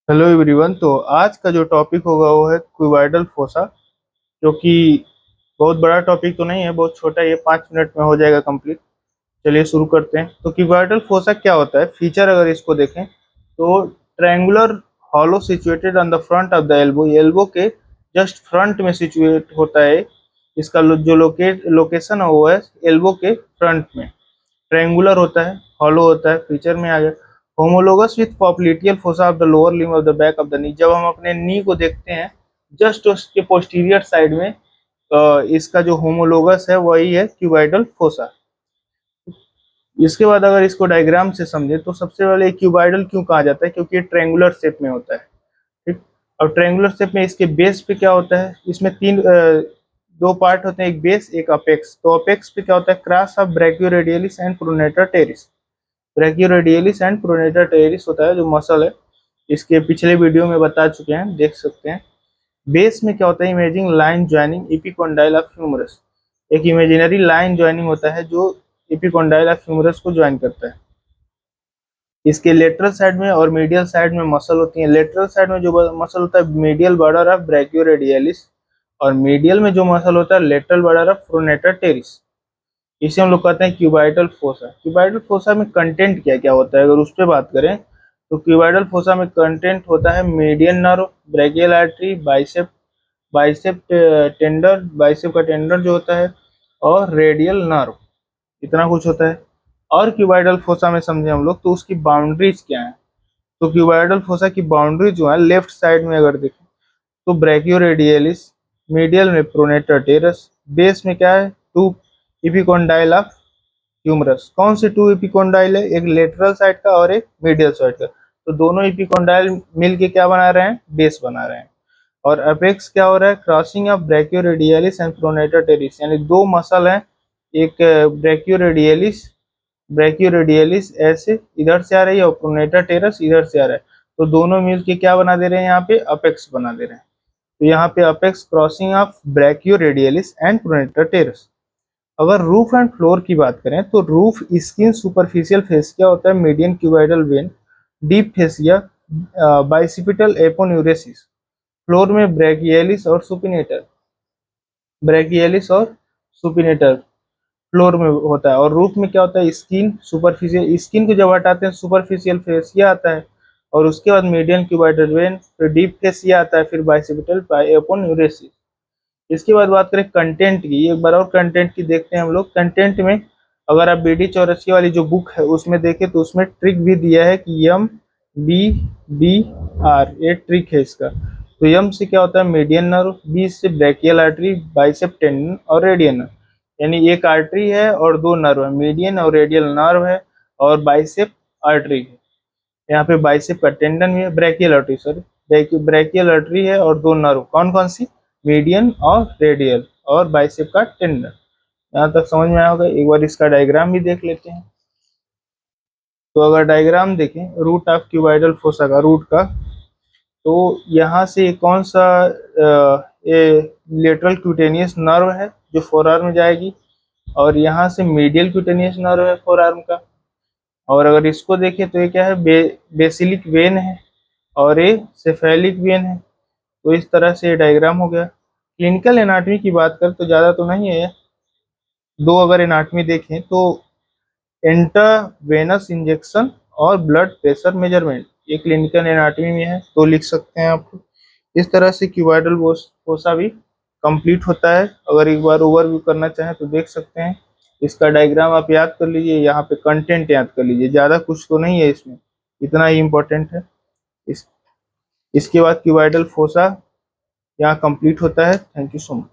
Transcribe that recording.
Hello everyone. तो आज का जो टॉपिक होगा वो है क्यूबाइडल फोसा, जो कि बहुत बड़ा टॉपिक तो नहीं है, बहुत छोटा ही है, 5 मिनट में हो जाएगा कंप्लीट। चलिए शुरू करते हैं। तो क्यूबाइडल फोसा क्या होता है, फीचर अगर इसको देखें तो triangular hollow situated on the front of the elbow, elbow के जस्ट फ्रंट में सिचुएट होता है। इसका जो लोकेशन है वो है एल्बो के फ्रंट में। ट्रायंगुलर होता है, हॉलो होता है, फीचर में आ गया। Homologous with popliteal fossa of the lower limb of the back of the knee, जब हम अपने नी को देखते हैं जस्ट उसके पोस्टीरियर साइड में इसका जो होमोलोगस है वही है क्यूबाइडल फोसा। इसके बाद अगर इसको डायग्राम से समझे तो सबसे पहले क्यूबाइडल क्यों कहा जाता है, क्योंकि ये ट्रायंगुलर शेप में होता है। ठीक। अब ट्रायंगुलर शेप में इसके बेस पे क्या होता है, इसमें दो पार्ट होते हैं, एक बेस एक अपेक्स। तो अपेक्स पे क्या होता है, cross of brachioradialis and pronator teres. Brachioradialis and pronator teres होता है जो मसल है, इसके पिछले वीडियो में बता चुके हैं, देख सकते हैं। बेस में क्या होता है, imaging line joining epicondyle of humerus. एक इमेजिनरी लाइन ज्वाइनिंग होता है जो एपिकोंडाइल ऑफ ह्यूमरस को ज्वाइन करता है। इसके लेटरल साइड में और मीडियल साइड में मसल होती है। लेटरल साइड में जो मसल होता है मीडियल बॉर्डर ऑफ ब्रैकियोरेडियलिस, और मीडियल में जो मसल होता है lateral border of pronator teres. इसे हम लोग कहते हैं क्यूबाइडल फोसा। क्यूबाइडल फोसा में कंटेंट क्या क्या होता है, अगर उस पर बात करें तो क्यूबाइडल फोसा में कंटेंट होता है median nerve, brachial artery, bicep, bicep tender, bicep का टेंडर जो होता है, और रेडियल नर्व। इतना कुछ होता है। और क्यूबाइडल फोसा में समझे हम लोग तो उसकी बाउंड्रीज क्या है। तो क्यूबाइडल फोसा की बाउंड्री जो है लेफ्ट साइड में अगर देखें तो ब्रैकियोरेडियलिस, मीडियल में प्रोनेटर टेरस, बेस में क्या है, टू इपिकोंडाइल ऑफ ह्यूमरस। कौन से टू इपिकोंडाइल है, एक लेटरल साइड का और एक मीडियल साइड का। तो दोनों इपिकोंडाइल मिलके क्या बना रहे हैं, बेस बना रहे हैं। और अपेक्स क्या हो रहा है, crossing of brachioradialis and pronator teres, यानी दो मसल हैं, एक ब्रैकियोरेडियलिस, ब्रैकियोरेडियलिस ऐसे इधर से आ रही है और प्रोनेटर टेरस इधर से आ रहा है। तो दोनों मिलके क्या बना दे रहे हैं, यहाँ पे अपेक्स बना दे रहे हैं। तो यहाँ पे apex crossing of brachioradialis and pronator teres. अगर रूफ एंड फ्लोर की बात करें तो रूफ स्किन सुपरफिशियल फेसिया होता है, median cubital vein, deep fascia, bicipital aponeurosis. Floor में ब्रैकियलिस और सुपिनेटर, ब्रैकियलिस और सुपिनेटर फ्लोर में होता है। और रूफ में क्या होता है, स्किन सुपरफिशियल, स्किन को जब हटाते हैं सुपरफिशियल फेसिया आता है, और उसके बाद मीडियन क्यूबाइडल वेन, फिर डीप फेसिया आता है, फिर बाइसिपिटल एपोन्यूरेसिस। इसके बाद बात करें कंटेंट की, एक बार और कंटेंट की देखते हैं हम लोग। कंटेंट में अगर आप बी डी चौरसिया वाली जो बुक है उसमें देखें तो उसमें ट्रिक भी दिया है कि यम बी बी आर, ये ट्रिक है इसका। तो यम से क्या होता है, मीडियन नर्व, बी से ब्रैकियल आर्टरी, बाइसेप टेंडन और रेडियल नर्व। यानी एक आर्टरी है और दो नर्व है, मीडियन और रेडियल नर्व है और बाइसेप आर्टरी है। यहाँ पे बाइसेप का टेंडन भी है, brachial artery sorry, brachial artery है और दो नर्व, कौन कौन सी, मीडियन और रेडियल, और बाइसेप का टेंडन। यहाँ तक समझ में आया होगा। एक बार इसका डायग्राम भी देख लेते हैं। तो अगर डायग्राम देखें रूट ऑफ क्यूबाइडल फोसा का, रूट का, तो यहाँ से कौन सा ये लेटरल क्यूटेनियस नर्व है जो फोर आर्म में जाएगी, और यहाँ से मीडियल क्यूटेनियस नर्व है फोर आर्म का। और अगर इसको देखें तो ये क्या है, बेसिलिक वेन है और ये सेफेलिक वेन है। तो इस तरह से ये डायग्राम हो गया। क्लिनिकल एनाटॉमी की बात करें तो ज़्यादा तो नहीं है, दो अगर एनाटॉमी देखें तो इंट्रावेनस इंजेक्शन और ब्लड प्रेशर मेजरमेंट, ये क्लिनिकल एनाटॉमी में है, तो लिख सकते हैं आप। इस तरह से क्यूबाइडल फोसा भी कंप्लीट होता है। अगर एक बार ओवरव्यू करना चाहें तो देख सकते हैं। इसका डायग्राम आप याद कर लीजिए, यहाँ पे कंटेंट याद कर लीजिए, ज़्यादा कुछ तो नहीं है इसमें, इतना ही इम्पोर्टेंट है। इस इसके बाद क्यूबाइडल फोसा यहाँ कंप्लीट होता है। Thank you so much.